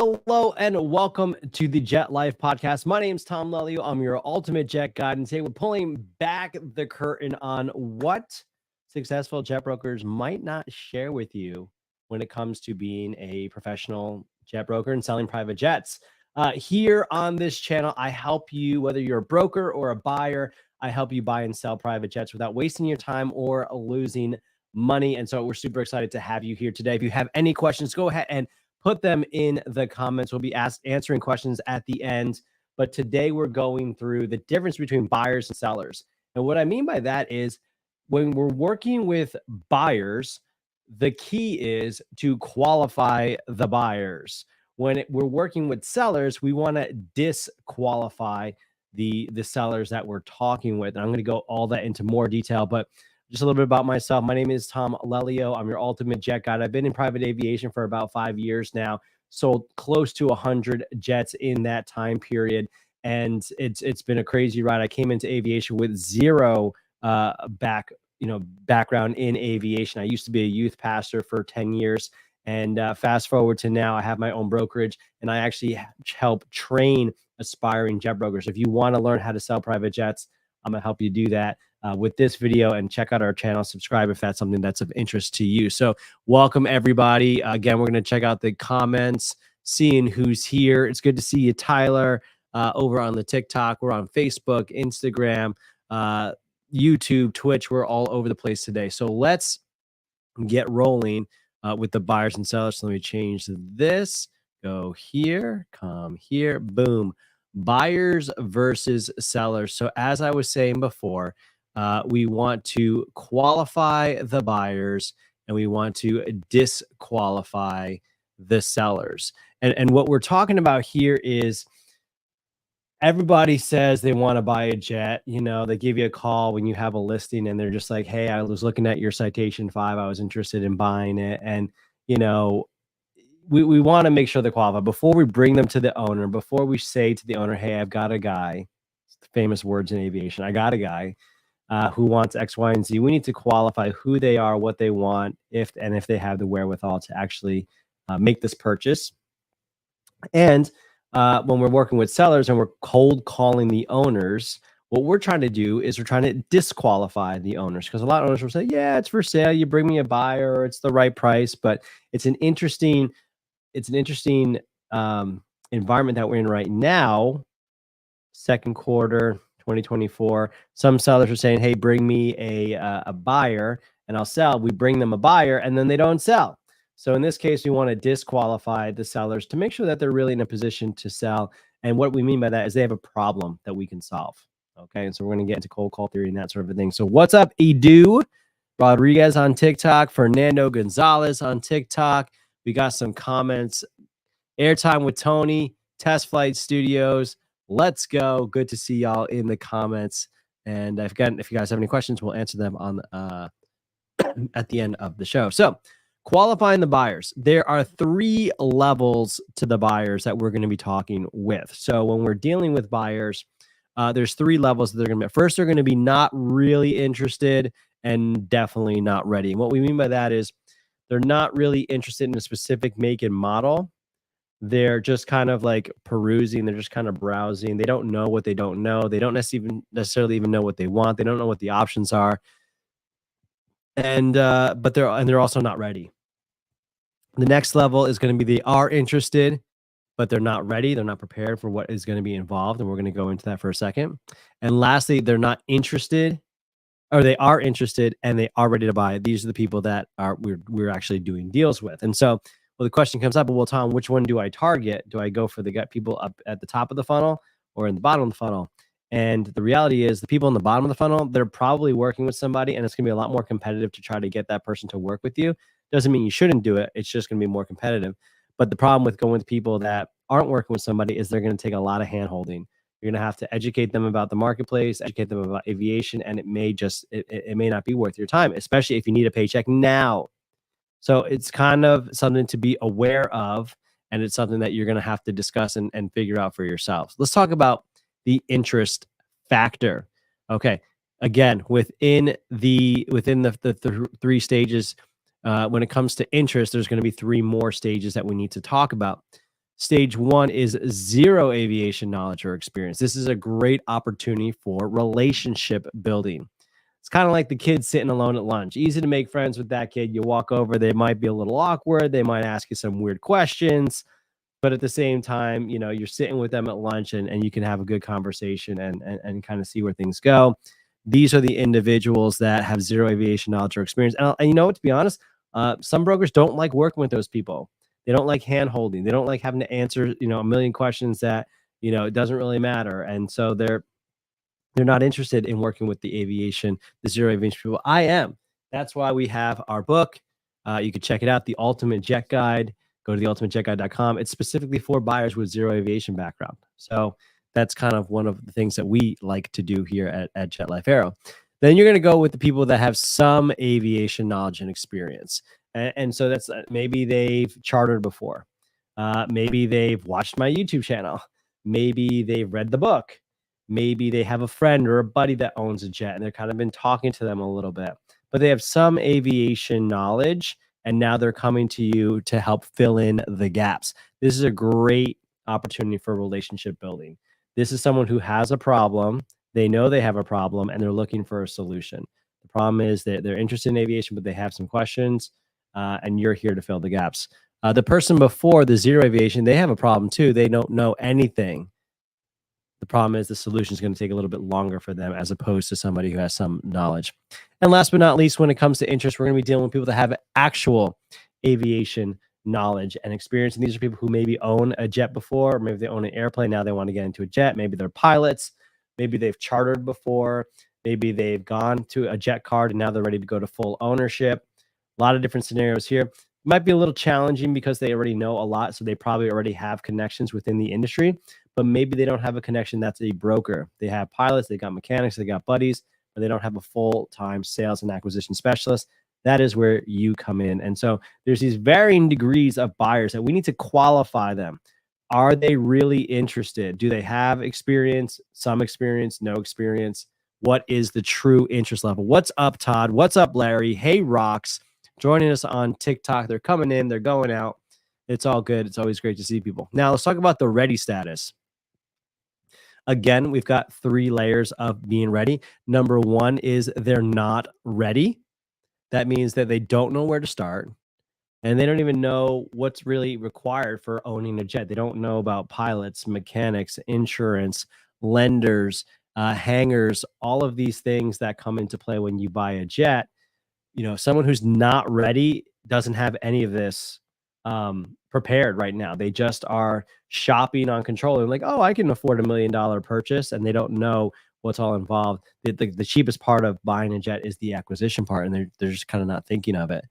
Hello and welcome to the Jet Life podcast. My name is Tom Lelio. I'm your ultimate jet guide, and today we're pulling back the curtain on what successful jet brokers might not share with you when it comes to being a professional jet broker and selling private jets. Here on this channel, I help you, whether you're a broker or a buyer, I help you buy and sell private jets without wasting your time or losing money. And so we're super excited to have you here today. If you have any questions, go ahead and put them in the comments. We'll be answering questions at the end. But today we're going through the difference between buyers and sellers. And what I mean by that is when we're working with buyers, the key is to qualify the buyers. When we're working with sellers, we want to disqualify the sellers that we're talking with. And I'm going to go all that into more detail, but just a little bit about myself. My name is Tom Lelio. I'm your ultimate jet guide. I've been in private aviation for about 5 years now, sold close to 100 jets in that time period. And it's been a crazy ride. I came into aviation with zero background in aviation. I used to be a youth pastor for 10 years. And fast forward to now, I have my own brokerage, and I actually help train aspiring jet brokers. If you want to learn how to sell private jets, I'm going to help you do that with this video, and check out our channel, subscribe if that's something that's of interest to you. So welcome everybody. Again, we're going to check out the comments, seeing who's here. It's good to see you, Tyler, over on the TikTok. We're on Facebook, Instagram, YouTube, Twitch. We're all over the place today. So let's get rolling with the buyers and sellers. So let me change this. Go here, come here, boom. Buyers versus sellers. So as I was saying before, we want to qualify the buyers and we want to disqualify the sellers. And what we're talking about here is everybody says they want to buy a jet. You know, they give you a call when you have a listing and they're just like, hey, I was looking at your Citation 5. I was interested in buying it. And, you know, we want to make sure they qualify before we bring them to the owner, before we say to the owner, hey, I've got a guy, famous words in aviation, I got a guy who wants X, Y, and Z. We need to qualify who they are, what they want, if they have the wherewithal to actually make this purchase. And when we're working with sellers and we're cold calling the owners, what we're trying to do is we're trying to disqualify the owners, because a lot of owners will say, yeah, it's for sale. You bring me a buyer, or it's the right price. But it's an interesting environment that we're in right now, second quarter 2024. Some sellers are saying, hey, bring me a buyer and I'll sell. We bring them a buyer and then they don't sell. So in this case, we want to disqualify the sellers to make sure that they're really in a position to sell. And what we mean by that is they have a problem that we can solve. Okay, and so we're going to get into cold call theory and that sort of a thing. So what's up, Edu Rodriguez on TikTok, Fernando Gonzalez on TikTok. We got some comments. Airtime with Tony, Test Flight Studios. Let's go. Good to see y'all in the comments. And if you guys have any questions, we'll answer them on at the end of the show. So qualifying the buyers. There are 3 levels to the buyers that we're going to be talking with. So when we're dealing with buyers, there's 3 levels that they're going to be. First, they're going to be not really interested and definitely not ready. And what we mean by that is they're not really interested in a specific make and model. They're just kind of like perusing. They're just kind of browsing. They don't know what they don't know. They don't necessarily even know what they want. They don't know what the options are. And but they're also not ready. The next level is going to be they are interested, but they're not ready. They're not prepared for what is going to be involved. And we're going to go into that for a second. And lastly, they're not interested, or they are interested and they are ready to buy. These are the people that we're actually doing deals with. And so, well, the question comes up, well, Tom, which one do I target? Do I go for the people up at the top of the funnel or in the bottom of the funnel? And the reality is the people in the bottom of the funnel, they're probably working with somebody, and it's going to be a lot more competitive to try to get that person to work with you. Doesn't mean you shouldn't do it. It's just going to be more competitive. But the problem with going with people that aren't working with somebody is they're going to take a lot of hand-holding. You're going to have to educate them about the marketplace, educate them about aviation, and it may not be worth your time, especially if you need a paycheck now. So it's kind of something to be aware of, and it's something that you're going to have to discuss and figure out for yourselves. Let's talk about the interest factor. Okay. Again, within the 3 stages, when it comes to interest, there's going to be 3 more stages that we need to talk about. Stage 1 is zero aviation knowledge or experience. This is a great opportunity for relationship building. It's kind of like the kid sitting alone at lunch. Easy to make friends with that kid. You walk over, they might be a little awkward. They might ask you some weird questions, but at the same time, you know, you're sitting with them at lunch and you can have a good conversation and kind of see where things go. These are the individuals that have zero aviation knowledge or experience. And you know what, to be honest, some brokers don't like working with those people. They don't like hand holding. They don't like having to answer, you know, a million questions that, you know, it doesn't really matter. And so they're not interested in working with the zero aviation people. I am. That's why we have our book. You can check it out, The Ultimate Jet Guide. Go to theultimatejetguide.com. It's specifically for buyers with zero aviation background. So that's kind of one of the things that we like to do here at Jet Life Aero. Then you're going to go with the people that have some aviation knowledge and experience. And so that's maybe they've chartered before. Maybe they've watched my YouTube channel. Maybe they've read the book. Maybe they have a friend or a buddy that owns a jet and they're kind of been talking to them a little bit, but they have some aviation knowledge and now they're coming to you to help fill in the gaps. This is a great opportunity for relationship building. This is someone who has a problem. They know they have a problem and they're looking for a solution. The problem is that they're interested in aviation, but they have some questions and you're here to fill the gaps. The person before the zero aviation, they have a problem too. They don't know anything. The problem is the solution is going to take a little bit longer for them as opposed to somebody who has some knowledge. And last but not least, when it comes to interest, we're going to be dealing with people that have actual aviation knowledge and experience. And these are people who maybe own a jet before, or maybe they own an airplane. Now they want to get into a jet. Maybe they're pilots. Maybe they've chartered before. Maybe they've gone to a jet card and now they're ready to go to full ownership. A lot of different scenarios here. Might be a little challenging because they already know a lot. So they probably already have connections within the industry, but maybe they don't have a connection that's a broker. They have pilots, they got mechanics, they got buddies, but they don't have a full-time sales and acquisition specialist. That is where you come in. And so there's these varying degrees of buyers that we need to qualify them. Are they really interested? Do they have experience, some experience, no experience? What is the true interest level? What's up, Todd? What's up, Larry? Hey, Rocks. Joining us on TikTok. They're coming in, they're going out. It's all good. It's always great to see people. Now let's talk about the ready status. Again, we've got 3 layers of being ready. Number 1 is they're not ready. That means that they don't know where to start and they don't even know what's really required for owning a jet. They don't know about pilots, mechanics, insurance, lenders, hangars, all of these things that come into play when you buy a jet. You know, someone who's not ready doesn't have any of this prepared right now. They just are shopping on controller, like, oh, I can afford $1 million purchase, and they don't know what's all involved. The cheapest part of buying a jet is the acquisition part, and they're just kind of not thinking of it.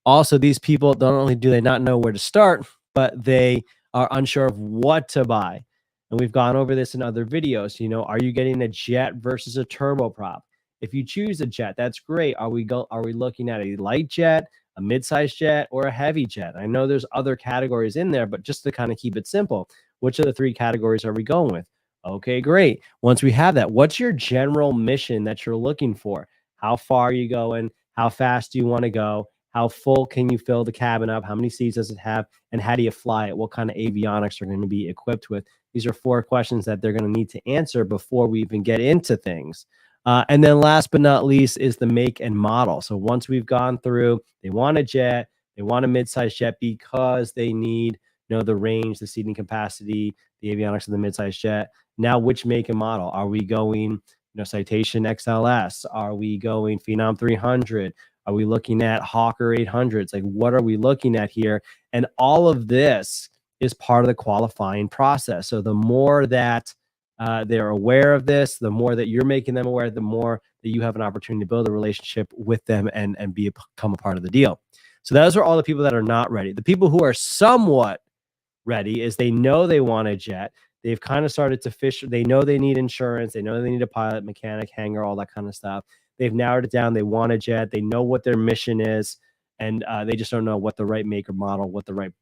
Also, these people, not only do they not know where to start, but they are unsure of what to buy. And we've gone over this in other videos. You know, are you getting a jet versus a turboprop? If you choose a jet, that's great. Are we looking at a light jet, a mid-sized jet, or a heavy jet? I know there's other categories in there, but just to kind of keep it simple, which of the 3 categories are we going with? Okay, great. Once we have that, what's your general mission that you're looking for? How far are you going? How fast do you want to go? How full can you fill the cabin up? How many seats does it have? And how do you fly it? What kind of avionics are going to be equipped with? These are 4 questions that they're going to need to answer before we even get into things. And then last but not least is the make and model. So once we've gone through, they want a jet, they want a mid-sized jet because they need, you know, the range, the seating capacity, the avionics of the mid-sized jet. Now, which make and model? Are we going, you know, Citation XLS? Are we going Phenom 300? Are we looking at Hawker 800s? Like, what are we looking at here? And all of this is part of the qualifying process. So the more that they're aware of this, the more that you're making them aware, the more that you have an opportunity to build a relationship with them and become a part of the deal. So those are all the people that are not ready. The people who are somewhat ready is they know they want a jet. They've kind of started to fish. They know they need insurance. They know they need a pilot, mechanic, hangar, all that kind of stuff. They've narrowed it down. They want a jet. They know what their mission is, and they just don't know what the right make or model, what the right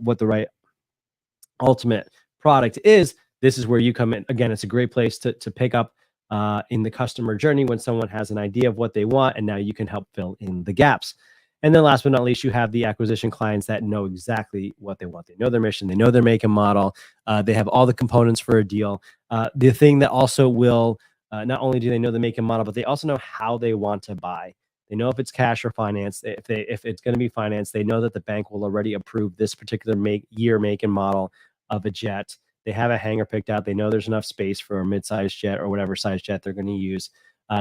what the right ultimate product is. This is where you come in. Again, it's a great place to pick up in the customer journey when someone has an idea of what they want, and now you can help fill in the gaps. And then last but not least, you have the acquisition clients that know exactly what they want. They know their mission, they know their make and model, they have all the components for a deal. The thing that also will, not only do they know the make and model, but they also know how they want to buy. They know if it's cash or finance. If it's going to be finance, they know that the bank will already approve this particular make and model of a jet. They have a hangar picked out. They know there's enough space for a mid-sized jet or whatever size jet they're going to use.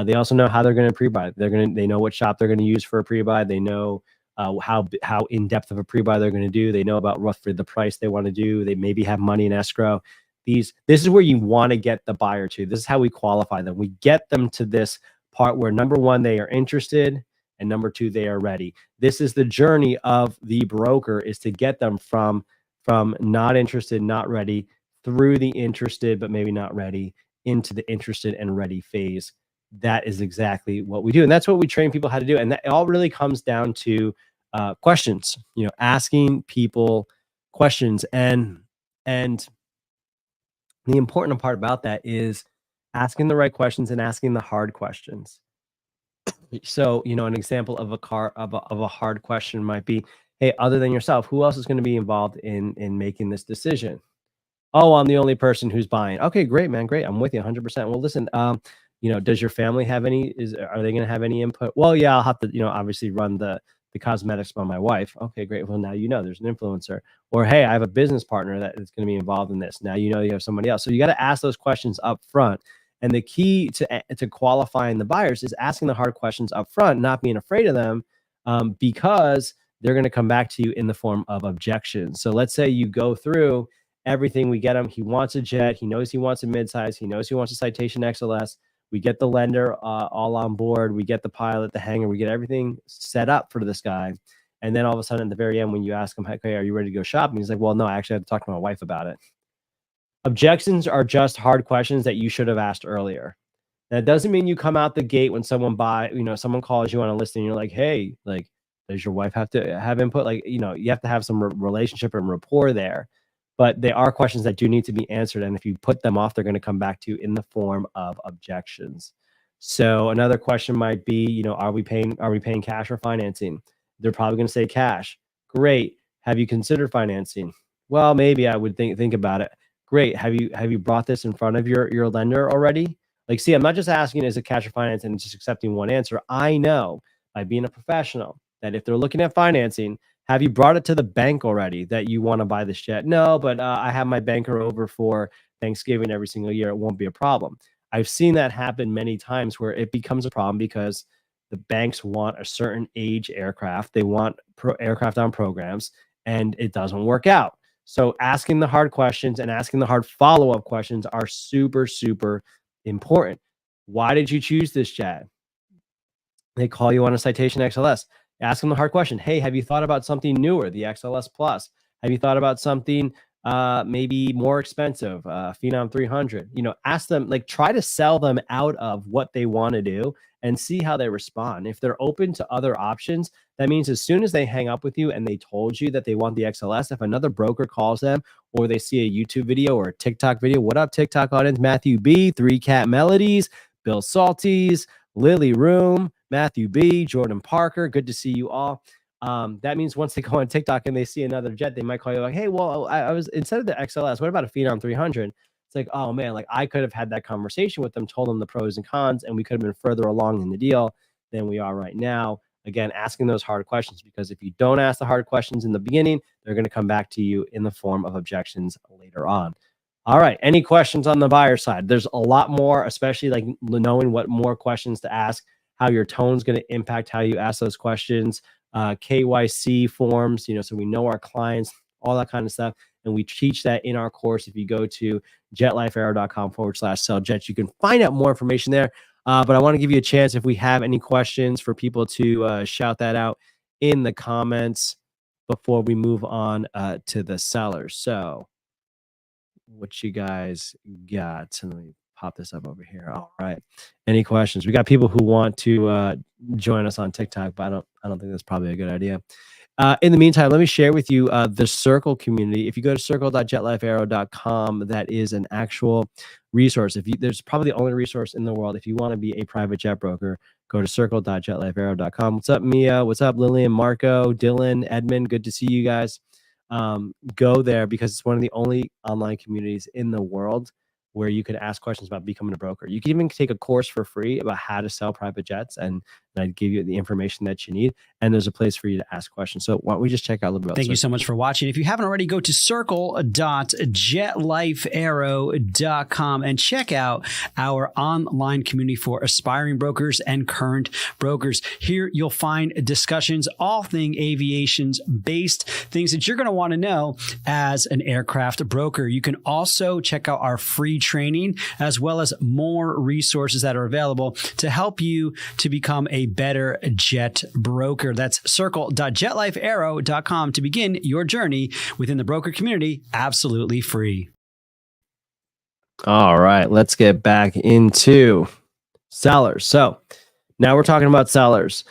They also know how they're going to pre-buy. They know what shop they're going to use for a pre-buy. They know how in depth of a pre-buy they're going to do. They know about roughly the price they want to do. They maybe have money in escrow. This is where you want to get the buyer to. This is how we qualify them. We get them to this part where, number one, they are interested, and number two, they are ready. This is the journey of the broker, is to get them from not interested, not ready, through the interested but maybe not ready, into the interested and ready phase. That is exactly what we do, and that's what we train people how to do. And that all really comes down to questions. Asking people questions, and the important part about that is asking the right questions and asking the hard questions. So, an example of a hard question might be, hey, other than yourself, who else is going to be involved in making this decision? Oh, I'm the only person who's buying. Okay, great, man. Great. I'm with you 100%. Well, listen, does your family have any, are they going to have any input? Well, yeah, I'll have to, obviously run the cosmetics by my wife. Okay, great. Well, now there's an influencer. Or, hey, I have a business partner that is going to be involved in this. Now you have somebody else. So you got to ask those questions up front. And the key to qualifying the buyers is asking the hard questions up front, not being afraid of them, because they're going to come back to you in the form of objections. So let's say you go through everything. We get him. He wants a jet. He knows he wants a midsize. He knows he wants a Citation XLS. We get the lender all on board. We get the pilot, the hangar. We get everything set up for this guy. And then all of a sudden, at the very end, when you ask him, hey, are you ready to go shopping? He's like, well, no, I actually have to talk to my wife about it. Objections are just hard questions that you should have asked earlier. That doesn't mean you come out the gate when someone someone calls you on a listing, you're like, hey, like, does your wife have to have input? Like, you have to have some relationship and rapport there. But they are questions that do need to be answered. And if you put them off, they're going to come back to you in the form of objections. So another question might be, are we paying cash or financing? They're probably going to say cash. Great. Have you considered financing? Well, maybe I would think about it. Great. Have you brought this in front of your lender already? Like, see, I'm not just asking, is it cash or finance, and just accepting one answer. I know, by being a professional, that if they're looking at financing, have you brought it to the bank already that you want to buy this jet? No, but I have my banker over for Thanksgiving every single year. It won't be a problem. I've seen that happen many times where it becomes a problem because the banks want a certain age aircraft. They want aircraft on programs, and it doesn't work out. So asking the hard questions and asking the hard follow-up questions are super, super important. Why did you choose this jet? They call you on a Citation XLS. Ask them the hard question. Hey, have you thought about something newer, the XLS Plus? Have you thought about something maybe more expensive, Phenom 300? Ask them, like, try to sell them out of what they want to do and see how they respond. If they're open to other options, that means as soon as they hang up with you and they told you that they want the XLS, if another broker calls them or they see a YouTube video or a TikTok video, what up, TikTok audience? Matthew B, 3 Cat Melodies, Bill Salties, Lily Room, Matthew B, Jordan Parker. Good to see you all. That means once they go on TikTok and they see another jet, they might call you like, hey, well, I was, instead of the XLS, what about a Phenom 300? It's like, oh man, like I could have had that conversation with them, told them the pros and cons, and we could have been further along in the deal than we are right now. Again, asking those hard questions, because if you don't ask the hard questions in the beginning, they're going to come back to you in the form of objections later on. All right. Any questions on the buyer side? There's a lot more, especially like knowing what more questions to ask, how your tone's going to impact how you ask those questions, KYC forms, so we know our clients, all that kind of stuff. And we teach that in our course. If you go to jetlifearrow.com/sell jets, you can find out more information there. But I want to give you a chance, if we have any questions, for people to shout that out in the comments before we move on to the sellers. So what you guys got? So let me pop this up over here. All right. Any questions? We got people who want to join us on TikTok, but I don't think that's probably a good idea. In the meantime, let me share with you the Circle community. If you go to circle.jetlifearrow.com, that is an actual resource. There's probably the only resource in the world if you want to be a private jet broker. go to circle.jetlifearrow.com. What's up, Mia? What's up, Lillian, Marco, Dylan, Edmund? Good to see you guys. Go there because it's one of the only online communities in the world where you can ask questions about becoming a broker. You can even take a course for free about how to sell private jets, and I'd give you the information that you need. And there's a place for you to ask questions. So why don't we just check out a little bit about Thank you Circle. so much for watching. If you haven't already, go to circle.jetlifearrow.com and check out our online community for aspiring brokers and current brokers. Here you'll find discussions, all thing aviations based, things that you're going to want to know as an aircraft broker. You can also check out our free training as well as more resources that are available to help you to become a better jet broker. That's circle.jetlifearrow.com to begin your journey within the broker community absolutely free. All right, let's get back into sellers. So now we're talking about sellers.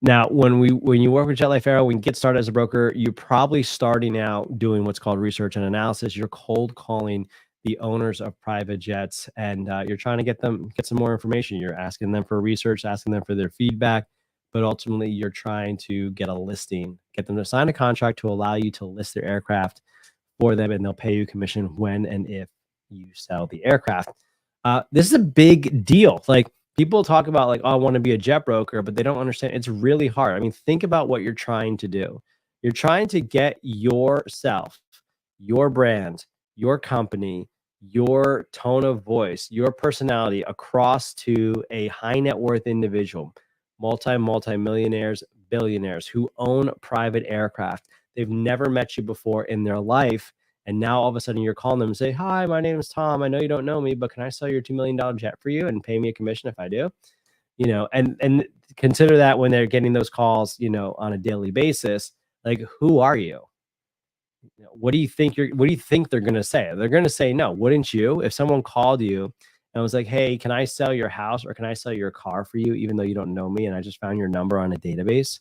Now, when you work with Jet Life Arrow, when you get started as a broker, you're probably starting out doing what's called research and analysis. You're cold calling the owners of private jets, and you're trying to get some more information. You're asking them for research, asking them for their feedback, but ultimately you're trying to get a listing, get them to sign a contract to allow you to list their aircraft for them, and they'll pay you commission when and if you sell the aircraft. This is a big deal. Like, people talk about like, oh, I want to be a jet broker, but they don't understand it's really hard. I mean, think about what you're trying to do. You're trying to get yourself, your brand, your company, your tone of voice, your personality across to a high net worth individual, multi-millionaires, billionaires who own private aircraft. They've never met you before in their life. And now all of a sudden you're calling them and say, hi, my name is Tom. I know you don't know me, but can I sell your $2 million jet for you and pay me a commission if I do? You know, and consider that when they're getting those calls, you know, on a daily basis, like, who are you? You know, what do you think they're going to say? They're going to say, no, wouldn't you? If someone called you and was like, hey, can I sell your house or can I sell your car for you, even though you don't know me and I just found your number on a database?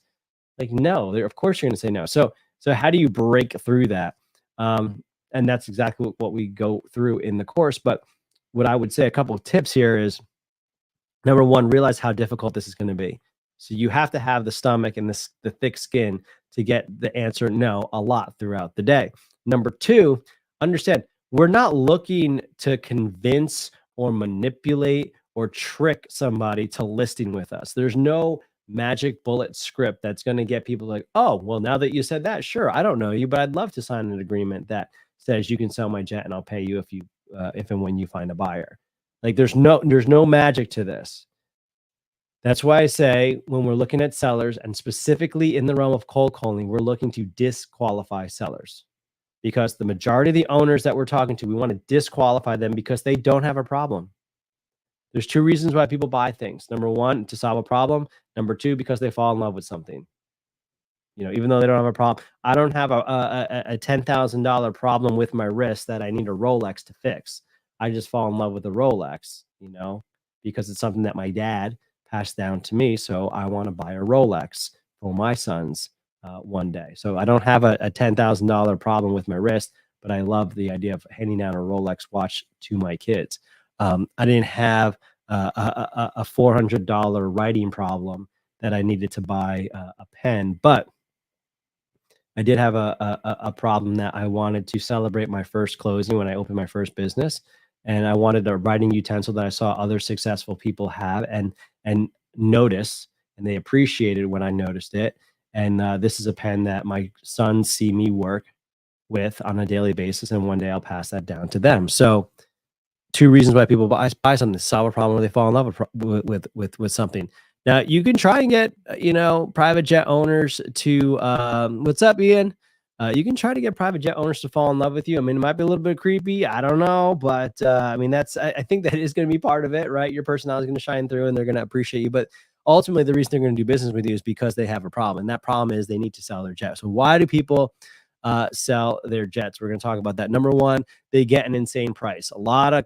Like, no, of course you're going to say no. So how do you break through that? And that's exactly what we go through in the course. But what I would say, a couple of tips here is, number one, realize how difficult this is going to be. So you have to have the stomach and the thick skin to get the answer no a lot throughout the day. Number two, understand we're not looking to convince or manipulate or trick somebody to listing with us. There's no magic bullet script that's going to get people like, oh, well, now that you said that, sure, I don't know you, but I'd love to sign an agreement that says you can sell my jet and I'll pay you if and when you find a buyer. Like, there's no magic to this. That's why I say when we're looking at sellers, and specifically in the realm of cold calling, we're looking to disqualify sellers, because the majority of the owners that we're talking to, we want to disqualify them because they don't have a problem. There's two reasons why people buy things. Number one, to solve a problem. Number two, because they fall in love with something. You know, even though they don't have a problem, I don't have a $10,000 problem with my wrist that I need a Rolex to fix. I just fall in love with the Rolex, you know, because it's something that my dad passed down to me. So I want to buy a Rolex for my sons one day. So I don't have a $10,000 problem with my wrist, but I love the idea of handing down a Rolex watch to my kids. I didn't have a $400 writing problem that I needed to buy a pen, but I did have a problem that I wanted to celebrate my first closing when I opened my first business. And I wanted a writing utensil that I saw other successful people have and notice, and they appreciated when I noticed it. And this is a pen that my sons see me work with on a daily basis, and one day I'll pass that down to them. So two reasons why people buy something: to solve a problem, or they fall in love with something. Now you can try and get, you know, private jet owners to what's up, Ian? You can try to get private jet owners to fall in love with you. I mean, it might be a little bit creepy. I don't know, but I mean, I think that is going to be part of it, right? Your personality is going to shine through, and they're going to appreciate you. But ultimately, the reason they're going to do business with you is because they have a problem, and that problem is they need to sell their jet. So why do people sell their jets? We're going to talk about that. Number one, they get an insane price. A lot of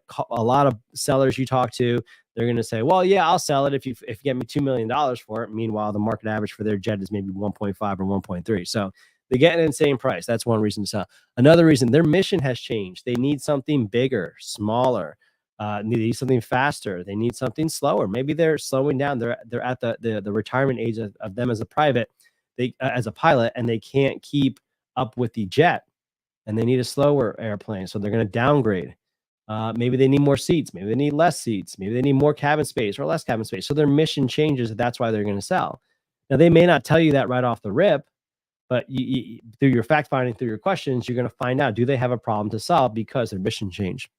sellers you talk to, they're going to say, well, yeah, I'll sell it if you get me $2 million for it. Meanwhile, the market average for their jet is maybe 1.5 or 1.3. So they get an insane price. That's one reason to sell. Another reason, their mission has changed. They need something bigger, smaller, They need something faster. They need something slower. Maybe they're slowing down. They're at the retirement age of them as a private, as a pilot, and they can't keep up with the jet, and they need a slower airplane, so they're going to downgrade. Maybe they need more seats. Maybe they need less seats. Maybe they need more cabin space or less cabin space. So their mission changes. That's why they're going to sell. Now, they may not tell you that right off the rip, but through your fact finding, through your questions, you're going to find out, do they have a problem to solve because their mission changed?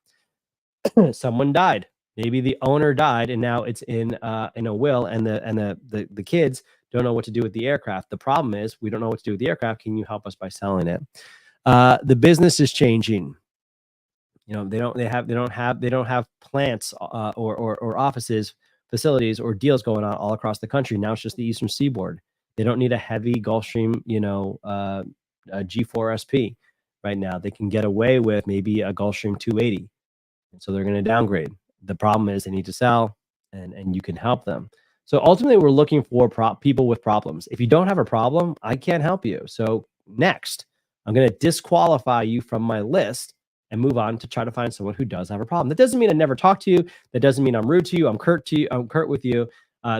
Someone died. Maybe the owner died, and now it's in a will, and the kids don't know what to do with the aircraft. The problem is we don't know what to do with the aircraft. Can you help us by selling it? The business is changing. They don't have plants or offices, facilities, or deals going on all across the country. Now it's just the Eastern Seaboard. They don't need a heavy Gulfstream, a G4 SP right now. They can get away with maybe a Gulfstream 280. And so they're going to downgrade. The problem is they need to sell, and you can help them. So ultimately, we're looking for people with problems. If you don't have a problem, I can't help you. So next, I'm going to disqualify you from my list and move on to try to find someone who does have a problem. That doesn't mean I never talk to you. That doesn't mean I'm rude to you. I'm curt to you. I'm curt with you.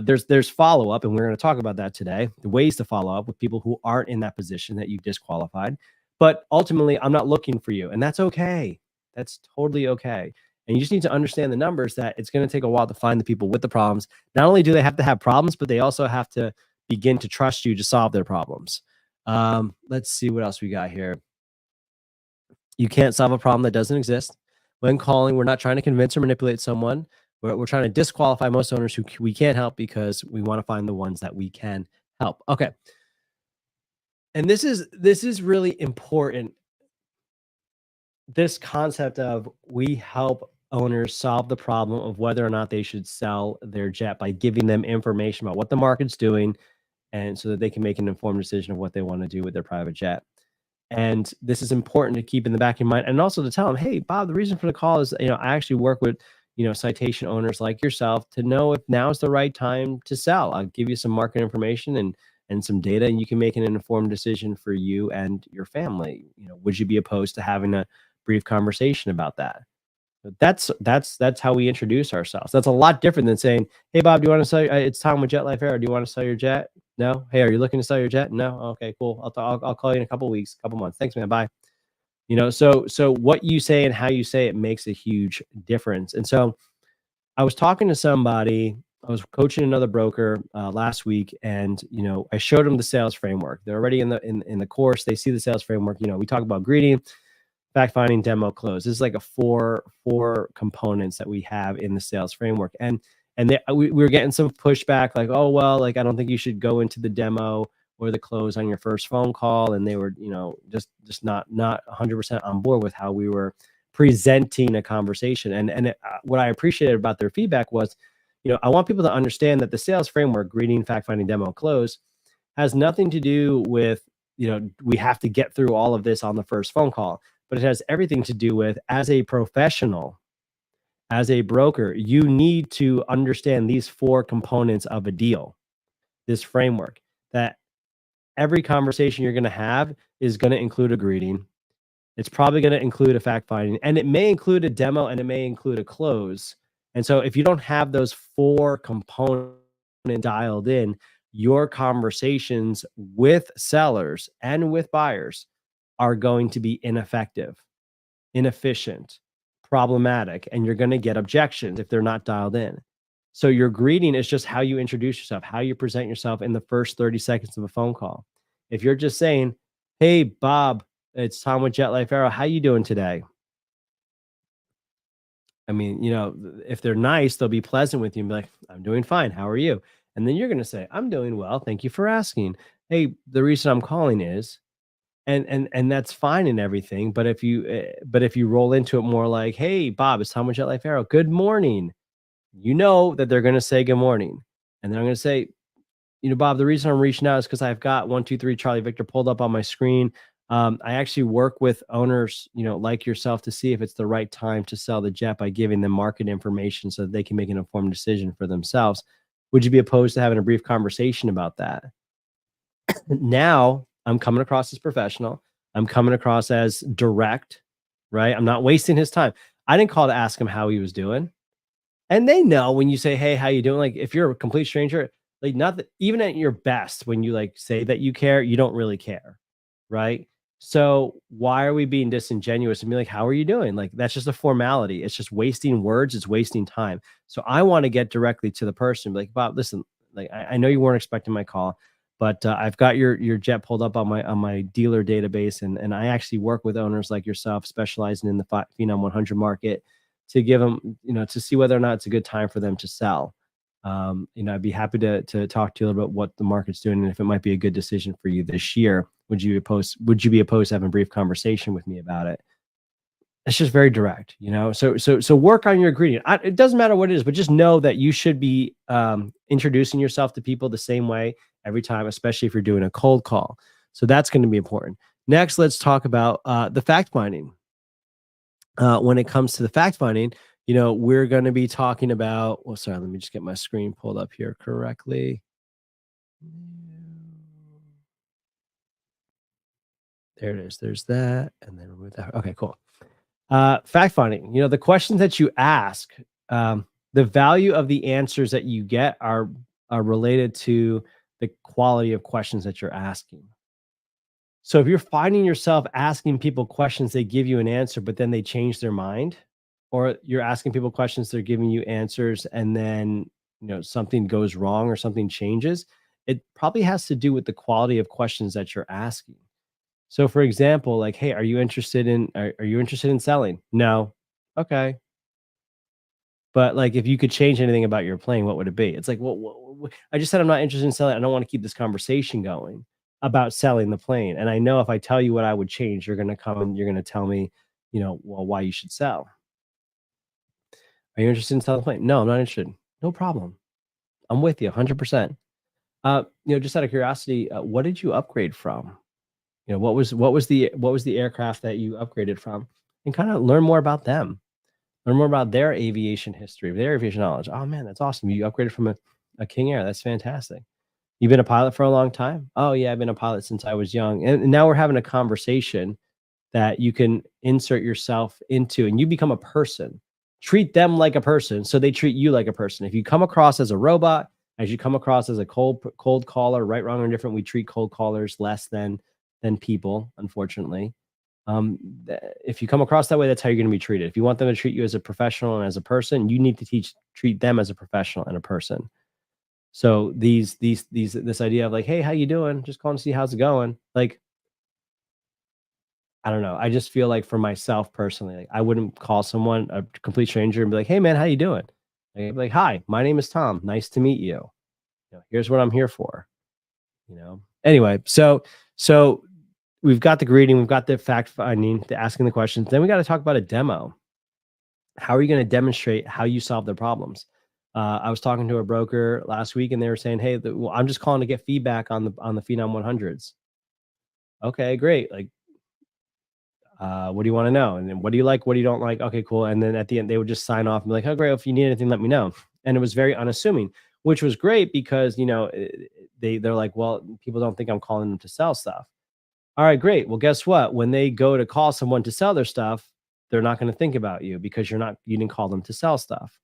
There's follow-up, and we're going to talk about that today, the ways to follow up with people who aren't in that position that you disqualified. But ultimately, I'm not looking for you, and that's okay. That's totally okay. And you just need to understand the numbers, that it's going to take a while to find the people with the problems. Not only do they have to have problems, but they also have to begin to trust you to solve their problems. Let's see what else we got here. You can't solve a problem that doesn't exist. When calling, we're not trying to convince or manipulate someone. We're trying to disqualify most owners who we can't help, because we want to find the ones that we can help. Okay. And this is really important. This concept of we help owners solve the problem of whether or not they should sell their jet by giving them information about what the market's doing, and so that they can make an informed decision of what they want to do with their private jet. And this is important to keep in the back of your mind, and also to tell them, hey, Bob, the reason for the call is, I actually work with, citation owners like yourself to know if now is the right time to sell. I'll give you some market information and some data, and you can make an informed decision for you and your family. Would you be opposed to having a brief conversation about that? That's how we introduce ourselves. That's a lot different than saying, hey, Bob, do you want to sell it's Tom with Jet Life Air. Do you want to sell your jet? No. Hey, are you looking to sell your jet? No. Okay, cool. I'll call you in a couple weeks, couple months. Thanks, man. Bye. So what you say and how you say it makes a huge difference. And so I was talking to somebody, I was coaching another broker last week, and I showed them the sales framework. They're already in the course. They see the sales framework. We talk about greeting, fact finding, demo, close. This is like a four components that we have in the sales framework. And we were getting some pushback, like, oh, well, like, I don't think you should go into the demo or the close on your first phone call. And they were, just not 100% on board with how we were presenting a conversation. And what I appreciated about their feedback was, I want people to understand that the sales framework, greeting, fact finding, demo, close, has nothing to do with, we have to get through all of this on the first phone call, but it has everything to do with, as a professional, as a broker, you need to understand these four components of a deal, this framework, that every conversation you're going to have is going to include a greeting. It's probably going to include a fact finding, and it may include a demo, and it may include a close. And so if you don't have those four components dialed in, your conversations with sellers and with buyers are going to be ineffective, inefficient, problematic, and you're going to get objections if they're not dialed in. So your greeting is just how you introduce yourself, how you present yourself in the first 30 seconds of a phone call. If you're just saying, hey, Bob, it's Tom with Jet Life Aero. How you doing today? I mean, if they're nice, they'll be pleasant with you and be like, I'm doing fine. How are you? And then you're going to say, I'm doing well. Thank you for asking. Hey, the reason I'm calling is, and that's fine and everything. But if you roll into it more like, hey, Bob, it's Tom with Jet Life Aero. Good morning. That they're going to say good morning. And then I'm going to say, Bob, the reason I'm reaching out is because I've got 123 Charlie Victor pulled up on my screen. I actually work with owners, like yourself, to see if it's the right time to sell the jet by giving them market information so that they can make an informed decision for themselves. Would you be opposed to having a brief conversation about that? Now I'm coming across as professional. I'm coming across as direct, right? I'm not wasting his time. I didn't call to ask him how he was doing. And they know when you say, "Hey, how you doing?" Like if you're a complete stranger, like not that even at your best, when you like say that you care, you don't really care, right? So why are we being disingenuous and be like, "How are you doing?" Like that's just a formality. It's just wasting words. It's wasting time. So I want to get directly to the person. Be like, Bob, listen, like I know you weren't expecting my call, but I've got your jet pulled up on my dealer database, and I actually work with owners like yourself, specializing in the Phenom 100 market to give them, to see whether or not it's a good time for them to sell. I'd be happy to talk to you about what the market's doing and if it might be a good decision for you this year. Would you be opposed to having a brief conversation with me about it? It's just very direct. So work on your ingredient. It doesn't matter what it is, but just know that you should be introducing yourself to people the same way every time, especially if you're doing a cold call. So that's going to be important. Next, let's talk about the fact finding. When it comes to the fact finding, we're going to be talking about, well, sorry, let me just get my screen pulled up here correctly. There it is. There's that. And then remove that. Okay, cool. Fact finding, the questions that you ask, the value of the answers that you get are related to the quality of questions that you're asking. So if you're finding yourself asking people questions, they give you an answer, but then they change their mind, or you're asking people questions, they're giving you answers, and then something goes wrong or something changes, it probably has to do with the quality of questions that you're asking. So for example, like, hey, are you interested in selling? No. Okay. But like, if you could change anything about your plane, what would it be? It's like, well, I just said I'm not interested in selling. I don't want to keep this conversation going about selling the plane. And I know if I tell you what I would change, you're going to come and you're going to tell me, well, why you should sell. Are you interested in selling the plane? No, I'm not interested. No problem. I'm with you 100%. Just out of curiosity, what did you upgrade from? What was the aircraft that you upgraded from? And kind of learn more about them. Learn more about their aviation history, their aviation knowledge. Oh man, that's awesome. You upgraded from a King Air. That's fantastic. You've been a pilot for a long time? Oh yeah, I've been a pilot since I was young. And now we're having a conversation that you can insert yourself into, and you become a person. Treat them like a person, so they treat you like a person. If you come across as a robot, as you come across as a cold caller, right, wrong, or indifferent, we treat cold callers less than people, unfortunately. If you come across that way, that's how you're going to be treated. If you want them to treat you as a professional and as a person, you need to treat them as a professional and a person. So this idea of like, hey, how you doing? Just calling to see how's it going. Like, I don't know. I just feel like for myself personally, like I wouldn't call someone, a complete stranger, and be like, hey man, how you doing? Like, hi, my name is Tom. Nice to meet you. Here's what I'm here for. Anyway, so we've got the greeting, we've got the fact finding, the asking the questions. Then we got to talk about a demo. How are you going to demonstrate how you solve their problems? I was talking to a broker last week, and they were saying, "Hey, I'm just calling to get feedback on the Phenom 100s." Okay, great. Like, what do you want to know? And then what do you like? What do you don't like? Okay, cool. And then at the end, they would just sign off and be like, "Oh, great. If you need anything, let me know." And it was very unassuming, which was great because they're like, "Well, people don't think I'm calling them to sell stuff." All right, great. Well, guess what? When they go to call someone to sell their stuff, they're not going to think about you because you didn't call them to sell stuff.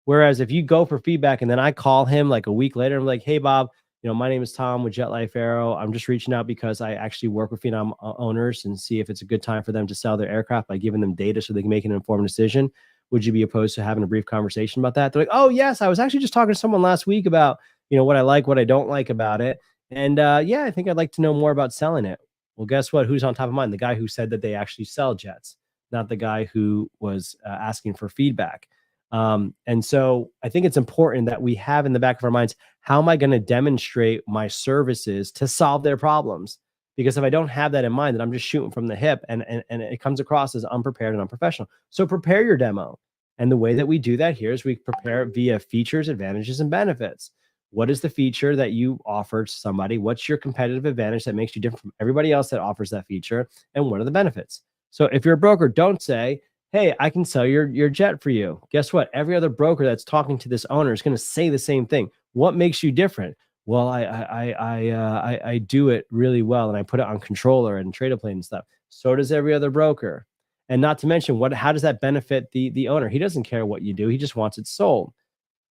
Whereas if you go for feedback and then I call him like a week later, I'm like, hey, Bob, my name is Tom with Jet Life Aero. I'm just reaching out because I actually work with Phenom owners and see if it's a good time for them to sell their aircraft by giving them data so they can make an informed decision. Would you be opposed to having a brief conversation about that? They're like, oh, yes. I was actually just talking to someone last week about, what I like, what I don't like about it. And yeah, I think I'd like to know more about selling it. Well, guess what? Who's on top of mind? The guy who said that they actually sell jets, not the guy who was asking for feedback. And so I think it's important that we have in the back of our minds, how am I going to demonstrate my services to solve their problems? Because if I don't have that in mind, then I'm just shooting from the hip and it comes across as unprepared and unprofessional. So prepare your demo. And the way that we do that here is we prepare via features, advantages, and benefits. What is the feature that you offer to somebody? What's your competitive advantage that makes you different from everybody else that offers that feature? And what are the benefits? So if you're a broker, don't say, hey, I can sell your jet for you. Guess what? Every other broker that's talking to this owner is going to say the same thing. What makes you different? Well, I do it really well, and I put it on controller and trade a plane and stuff. So does every other broker. And not to mention, how does that benefit the owner? He doesn't care what you do. He just wants it sold.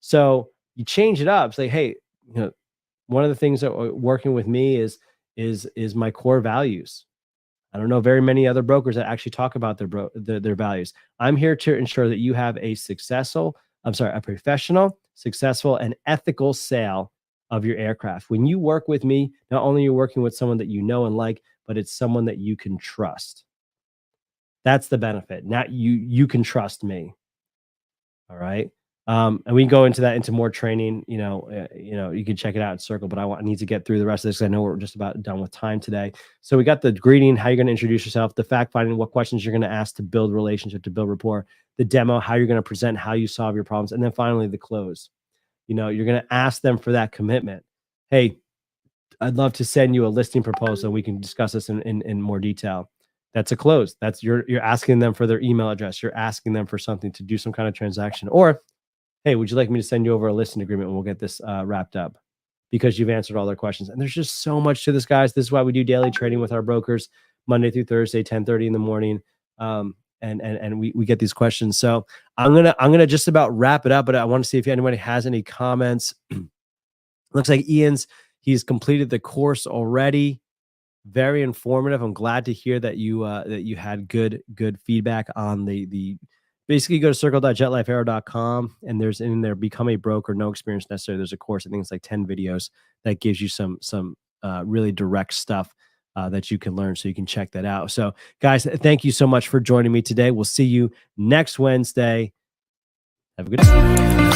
So you change it up. Say, hey, one of the things that working with me is my core values. I don't know very many other brokers that actually talk about their values. I'm here to ensure that you have a professional, successful, and ethical sale of your aircraft. When you work with me, not only are you working with someone that you know and like, but it's someone that you can trust. That's the benefit. Now you can trust me. All right. And we can go into more training. You can check it out at Circle, but I need to get through the rest of this because I know we're just about done with time today. So we got the greeting, how you're going to introduce yourself, the fact finding, what questions you're going to ask to build relationship, to build rapport, the demo, how you're going to present, how you solve your problems, and then finally the close. You're going to ask them for that commitment. Hey, I'd love to send you a listing proposal. We can discuss this in more detail. That's a close. That's you're asking them for their email address. You're asking them for something to do some kind of transaction. Or, hey, would you like me to send you over a listing agreement and we'll get this wrapped up? Because you've answered all their questions. And there's just so much to this, guys. This is why we do daily trading with our brokers, Monday through Thursday, 10:30 in the morning. And we get these questions. So I'm gonna just about wrap it up, but I want to see if anybody has any comments. Looks like he's completed the course already. Very informative. I'm glad to hear that you had good feedback on the basically. Go to circle.jetlifeaero.com and there's in there, become a broker, no experience necessary. There's a course. I think it's like 10 videos that gives you some really direct stuff that you can learn. So you can check that out. So guys, thank you so much for joining me today. We'll see you next Wednesday. Have a good day.